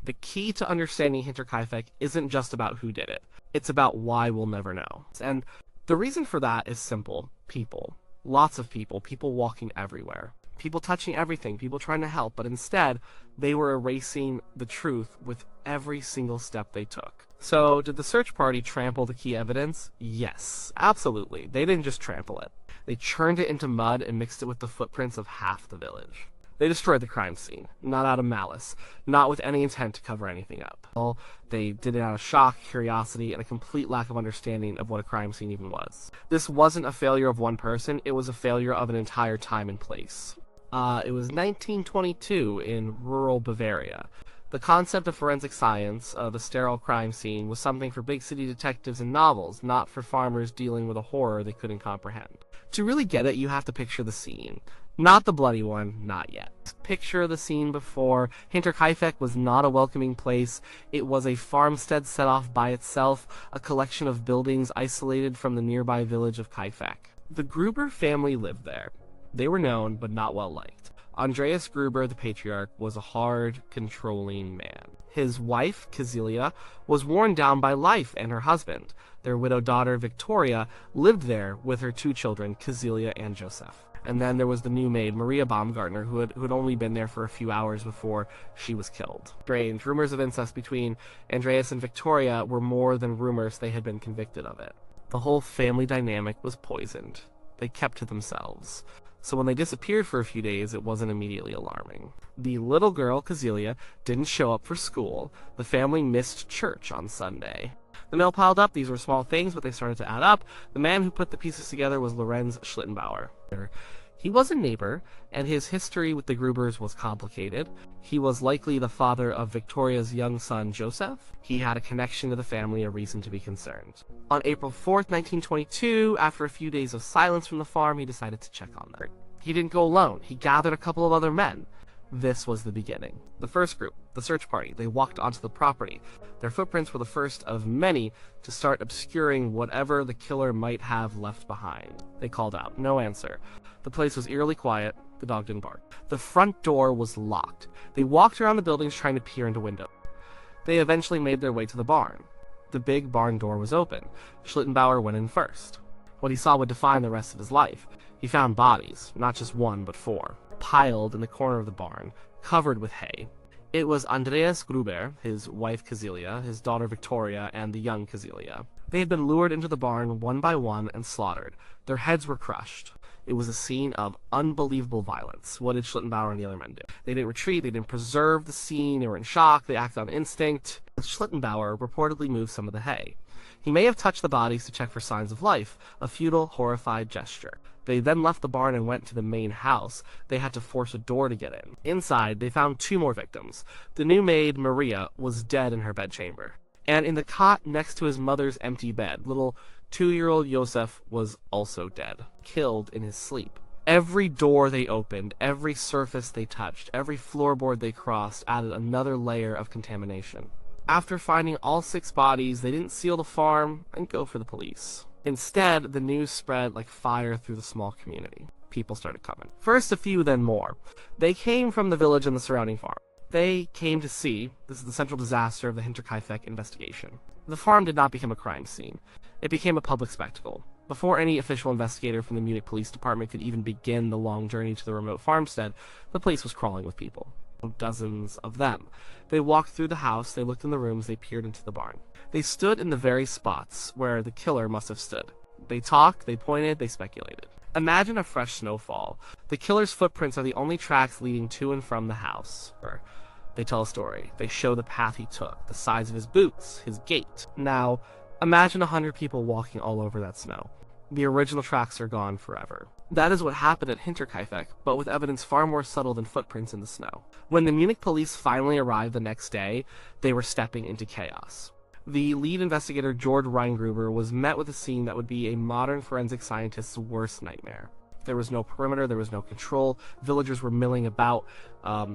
The key to understanding Hinterkaifeck isn't just about who did it. It's about why we'll never know. And the reason for that is simple. People. Lots of people. People walking everywhere. People touching everything. People trying to help. But instead, they were erasing the truth with every single step they took. So, did the search party trample the key evidence? Yes, absolutely. They didn't just trample it. They churned it into mud and mixed it with the footprints of half the village. They destroyed the crime scene, not out of malice, not with any intent to cover anything up. They did it out of shock, curiosity, and a complete lack of understanding of what a crime scene even was. This wasn't a failure of one person, it was a failure of an entire time and place. It was 1922 in rural Bavaria. The concept of forensic science, the sterile crime scene, was something for big city detectives and novels, not for farmers dealing with a horror they couldn't comprehend. To really get it, you have to picture the scene. Not the bloody one, not yet. Picture the scene before. Hinterkaifeck was not a welcoming place. It was a farmstead set off by itself, a collection of buildings isolated from the nearby village of Kaifeck. The Gruber family lived there. They were known, but not well liked. Andreas Gruber, the patriarch, was a hard, controlling man. His wife, Cecilia, was worn down by life and her husband. Their widowed daughter, Victoria, lived there with her two children, Cecilia and Joseph. And then there was the new maid, Maria Baumgartner, who had only been there for a few hours before she was killed. Strange. Rumors of incest between Andreas and Victoria were more than rumors. They had been convicted of it. The whole family dynamic was poisoned. They kept to themselves. So when they disappeared for a few days, it wasn't immediately alarming. The little girl, Cecilia, didn't show up for school. The family missed church on Sunday. The mail piled up. These were small things, but they started to add up. The man who put the pieces together was Lorenz Schlittenbauer. He was a neighbor, and his history with the Grubers was complicated. He was likely the father of Victoria's young son, Joseph. He had a connection to the family, a reason to be concerned. On April 4th, 1922, after a few days of silence from the farm, he decided to check on them. He didn't go alone. He gathered a couple of other men. This was the beginning. The first group, the search party, they walked onto the property. Their footprints were the first of many to start obscuring whatever the killer might have left behind. They called out. No answer. The place was eerily quiet. The dog didn't bark. The front door was locked. They walked around the buildings trying to peer into windows. They eventually made their way to the barn. The big barn door was open. Schlittenbauer went in first. What he saw would define the rest of his life. He found bodies, not just one, but four, piled in the corner of the barn, covered with hay. It was Andreas Gruber, his wife Cecilia, his daughter Victoria, and the young Cecilia. They had been lured into the barn one by one and slaughtered. Their heads were crushed. It was a scene of unbelievable violence. What did Schlittenbauer and the other men do? They didn't retreat, they didn't preserve the scene, they were in shock, they acted on instinct. Schlittenbauer reportedly moved some of the hay. He may have touched the bodies to check for signs of life, a futile, horrified gesture. They then left the barn and went to the main house. They had to force a door to get in. Inside, they found two more victims. The new maid, Maria, was dead in her bedchamber. And in the cot next to his mother's empty bed, little 2-year-old Joseph was also dead, killed in his sleep. Every door they opened, every surface they touched, every floorboard they crossed added another layer of contamination. After finding all 6 bodies, they didn't seal the farm and go for the police. Instead, the news spread like fire through the small community. People started coming. First a few, then more. They came from the village and the surrounding farm. They came to see. This is the central disaster of the Hinterkaifeck investigation. The farm did not become a crime scene. It became a public spectacle. Before any official investigator from the Munich Police Department could even begin the long journey to the remote farmstead, the place was crawling with people. Dozens of them. They walked through the house, they looked in the rooms, they peered into the barn. They stood in the very spots where the killer must have stood. They talked, they pointed, they speculated. Imagine a fresh snowfall. The killer's footprints are the only tracks leading to and from the house. They tell a story. They show the path he took, the size of his boots, his gait. Now, imagine 100 people walking all over that snow. The original tracks are gone forever. That is what happened at Hinterkaifeck, but with evidence far more subtle than footprints in the snow. When the Munich police finally arrived the next day, they were stepping into chaos. The lead investigator, George Reingruber, was met with a scene that would be a modern forensic scientist's worst nightmare. There was no perimeter, there was no control, villagers were milling about,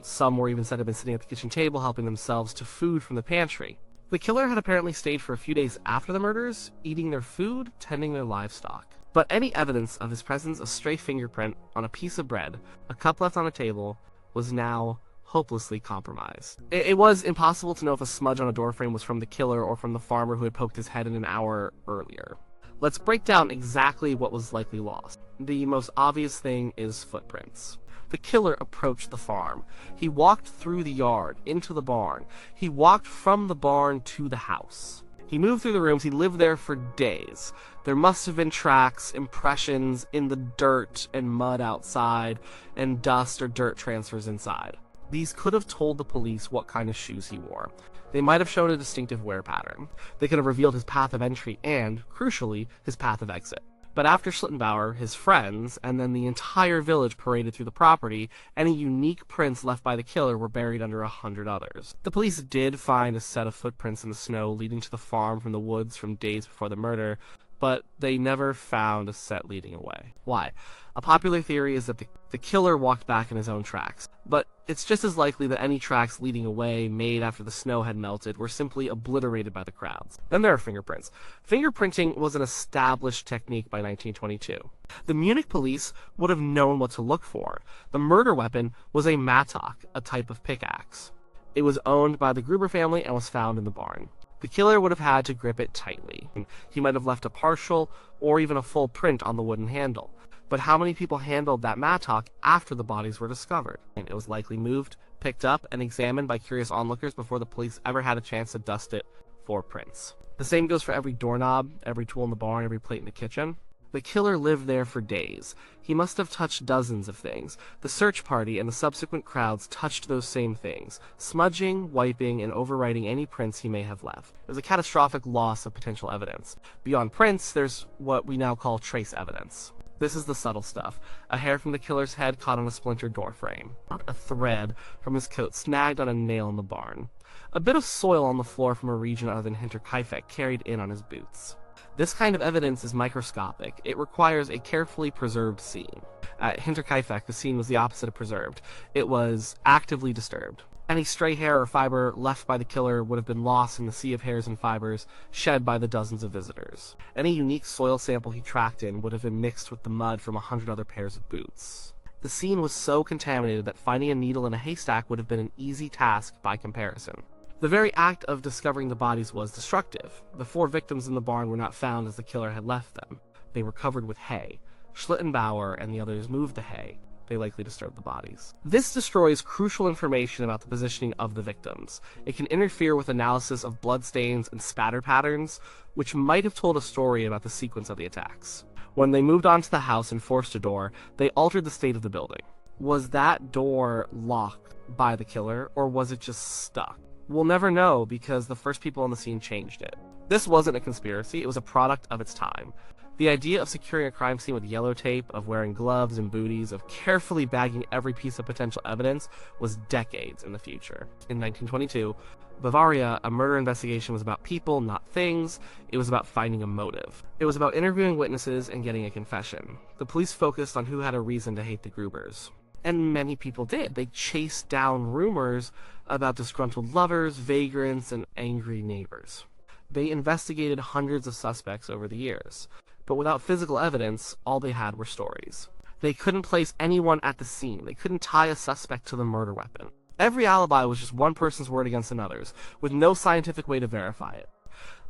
some were even said to have been sitting at the kitchen table helping themselves to food from the pantry. The killer had apparently stayed for a few days after the murders, eating their food, tending their livestock. But any evidence of his presence, a stray fingerprint on a piece of bread, a cup left on a table, was now hopelessly compromised. It was impossible to know if a smudge on a doorframe was from the killer or from the farmer who had poked his head in an hour earlier. Let's break down exactly what was likely lost. The most obvious thing is footprints. The killer approached the farm. He walked through the yard, into the barn. He walked from the barn to the house. He moved through the rooms. He lived there for days. There must have been tracks, impressions in the dirt and mud outside, and dust or dirt transfers inside. These could have told the police what kind of shoes he wore. They might have shown a distinctive wear pattern. They could have revealed his path of entry and, crucially, his path of exit. But after Schlittenbauer, his friends, and then the entire village paraded through the property, any unique prints left by the killer were buried under 100 others. The police did find a set of footprints in the snow leading to the farm from the woods from days before the murder, but they never found a set leading away. Why? A popular theory is that the killer walked back in his own tracks, but it's just as likely that any tracks leading away made after the snow had melted were simply obliterated by the crowds. Then there are fingerprints. Fingerprinting was an established technique by 1922. The Munich police would have known what to look for. The murder weapon was a mattock, a type of pickaxe. It was owned by the Gruber family and was found in the barn. The killer would have had to grip it tightly. He might have left a partial or even a full print on the wooden handle. But how many people handled that mattock after the bodies were discovered? It was likely moved, picked up, and examined by curious onlookers before the police ever had a chance to dust it for prints. The same goes for every doorknob, every tool in the barn, every plate in the kitchen. The killer lived there for days. He must have touched dozens of things. The search party and the subsequent crowds touched those same things, smudging, wiping, and overwriting any prints he may have left. It was a catastrophic loss of potential evidence. Beyond prints, there's what we now call trace evidence. This is the subtle stuff. A hair from the killer's head caught on a splintered doorframe. A thread from his coat snagged on a nail in the barn. A bit of soil on the floor from a region other than Hinterkaifeck carried in on his boots. This kind of evidence is microscopic. It requires a carefully preserved scene. At Hinterkaifeck, the scene was the opposite of preserved. It was actively disturbed. Any stray hair or fiber left by the killer would have been lost in the sea of hairs and fibers shed by the dozens of visitors. Any unique soil sample he tracked in would have been mixed with the mud from 100 other pairs of boots. The scene was so contaminated that finding a needle in a haystack would have been an easy task by comparison. The very act of discovering the bodies was destructive. The 4 victims in the barn were not found as the killer had left them. They were covered with hay. Schlittenbauer and the others moved the hay. They likely disturbed the bodies. This destroys crucial information about the positioning of the victims. It can interfere with analysis of bloodstains and spatter patterns, which might have told a story about the sequence of the attacks. When they moved onto the house and forced a door, they altered the state of the building. Was that door locked by the killer, or was it just stuck? We'll never know because the first people on the scene changed it. This wasn't a conspiracy, it was a product of its time. The idea of securing a crime scene with yellow tape, of wearing gloves and booties, of carefully bagging every piece of potential evidence was decades in the future. In 1922, Bavaria, a murder investigation was about people, not things. It was about finding a motive. It was about interviewing witnesses and getting a confession. The police focused on who had a reason to hate the Grubers. And many people did. They chased down rumors about disgruntled lovers, vagrants, and angry neighbors. They investigated hundreds of suspects over the years. But without physical evidence, all they had were stories. They couldn't place anyone at the scene. They couldn't tie a suspect to the murder weapon. Every alibi was just one person's word against another's, with no scientific way to verify it.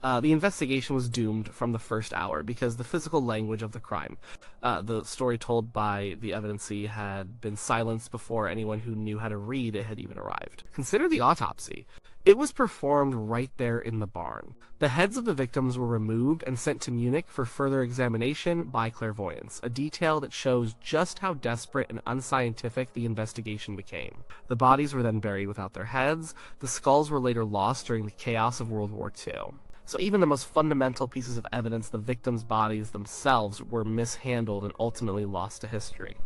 The investigation was doomed from the first hour because the physical language of the crime, the story told by the evidencee, had been silenced before anyone who knew how to read it had even arrived. Consider the autopsy. It was performed right there in the barn. The heads of the victims were removed and sent to Munich for further examination by clairvoyance, a detail that shows just how desperate and unscientific the investigation became. The bodies were then buried without their heads. The skulls were later lost during the chaos of World War II. So even the most fundamental pieces of evidence, the victims' bodies themselves, were mishandled and ultimately lost to history.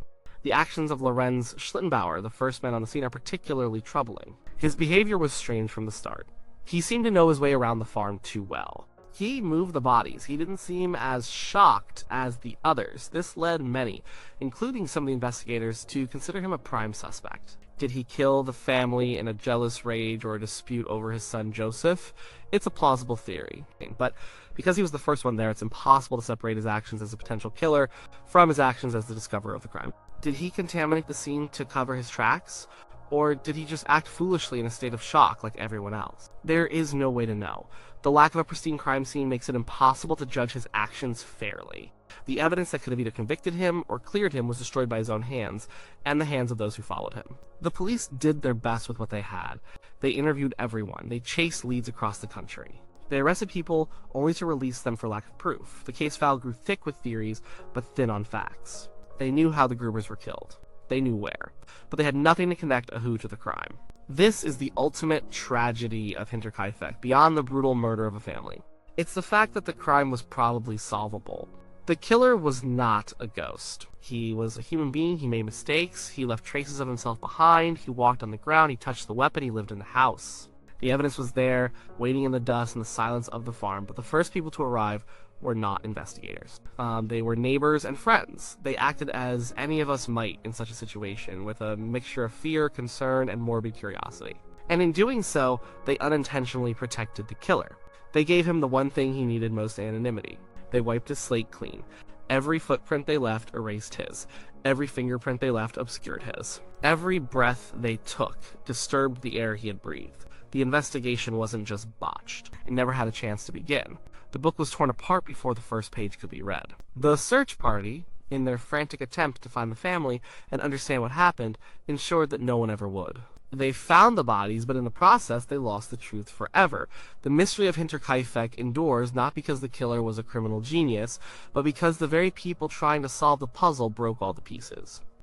The actions of Lorenz Schlittenbauer, the first man on the scene, are particularly troubling. His behavior was strange from the start. He seemed to know his way around the farm too well. He moved the bodies. He didn't seem as shocked as the others. This led many, including some of the investigators, to consider him a prime suspect. Did he kill the family in a jealous rage or a dispute over his son Joseph? It's a plausible theory. But because he was the first one there, it's impossible to separate his actions as a potential killer from his actions as the discoverer of the crime. Did he contaminate the scene to cover his tracks? Or did he just act foolishly in a state of shock like everyone else? There is no way to know. The lack of a pristine crime scene makes it impossible to judge his actions fairly. The evidence that could have either convicted him or cleared him was destroyed by his own hands, and the hands of those who followed him. The police did their best with what they had. They interviewed everyone. They chased leads across the country. They arrested people only to release them for lack of proof. The case file grew thick with theories, but thin on facts. They knew how the Grubers were killed. They knew where. But they had nothing to connect a who to the crime. This is the ultimate tragedy of Hinterkaifeck, beyond the brutal murder of a family. It's the fact that the crime was probably solvable. The killer was not a ghost. He was a human being, he made mistakes, he left traces of himself behind, he walked on the ground, he touched the weapon, he lived in the house. The evidence was there, waiting in the dust and the silence of the farm, but the first people to arrive were not investigators. They were neighbors and friends. They acted as any of us might in such a situation, with a mixture of fear, concern, and morbid curiosity. And in doing so, they unintentionally protected the killer. They gave him the one thing he needed most: anonymity. They wiped his slate clean. Every footprint they left erased his. Every fingerprint they left obscured his. Every breath they took disturbed the air he had breathed. The investigation wasn't just botched. It never had a chance to begin. The book was torn apart before the first page could be read. The search party, in their frantic attempt to find the family and understand what happened, ensured that no one ever would. They found the bodies, but in the process they lost the truth forever. The mystery of Hinterkaifeck endures not because the killer was a criminal genius, but because the very people trying to solve the puzzle broke all the pieces.